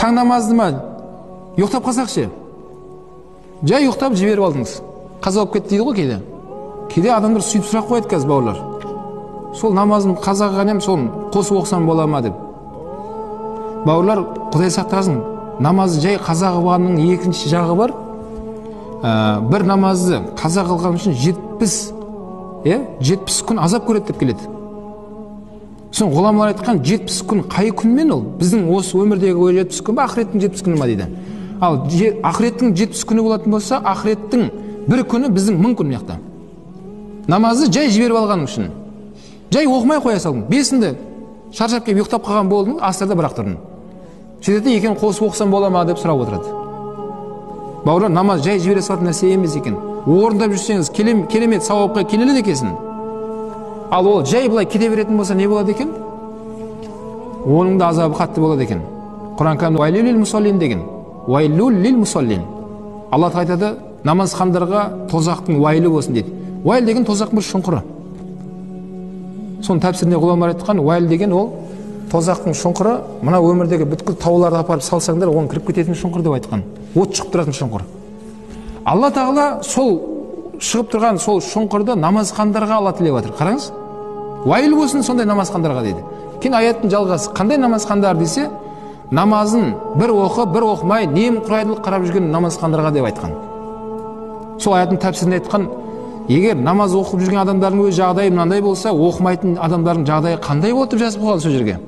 таң намазды ма ұйықтап қалсақ ше, жай ұйықтап жіберіп алдыңыз, қаза болып кетті дейді ғой кейде. Кейде адамдар сөйтіп сұрақ қояды қазір бауырлар, сол намазым қаза қылған ем, соны қосып оқысам бола ма деп. Бауырлар, Құдай сақтасын, намазы жай қаза қылғанның екінші жағы бар. Бір намазды қаза қылған үшін 70 күн азап көреді деп келеді. Соң ғұламалар айтқан 70 күн қай күнмен ол? Біздің осы өмірдегі 70 күн ба, ақыреттің 70 күні ма дейді. Ал ақыреттің 70 күні болатын болса, ақыреттің бір күні біздің 1000 күн мияқта. Намазды жай жіберіп алған үшін. Жай оқымай қоя салдың. Бесінде шаршап келіп ұйықтап қалған болдың, асырда бірақ тұрдың. Сөйтеді екен қосып оқысам бола ма деп сұрап отырады. Бауырлар, намаз жай жібере салатын нәрсе емес екен. Орындап жүрсеңіз керемет сауапқа кенеледі екенсің. Ал ол жай былай кете беретін болса не болады екен? Оның да азабы қатты болады екен. Құран кәрімде уайлул лил мусаллин деген. Уайлул лил мусаллин. Алла айтады, намазхандарға тозақтың уайлы болсын дейді. Уайл деген тозақтың бір шұңқыры. Соның тәпсірінде ғұламалар айтқан, уайл деген ол тозақтың шұңқыры, мына өмірдегі бүткіл тауларды апарып салсаңдар, оған кіріп кететін шұңқыр деп айтқан. От шығып тұратын шұңқыр. Алла тағала сол шығып тұрған сол шұңқырды намазхандарға Алла тілеп жатыр. Қараңыз. Уайл болсын сондай намазхандарға дейді. Кейін аяттың жалғасы қандай намазхандар десе, намазын бір оқы, бір оқымай, немқұрайдылық қарап жүрген намазхандарға деп айтқан. Сол аяттың тәпсірінде айтқан, егер намаз оқып жүрген адамдардың өз жағдайы мынандай болса, оқымайтын адамдардың жағдайы қандай болады деп жазып қойған сол жерге.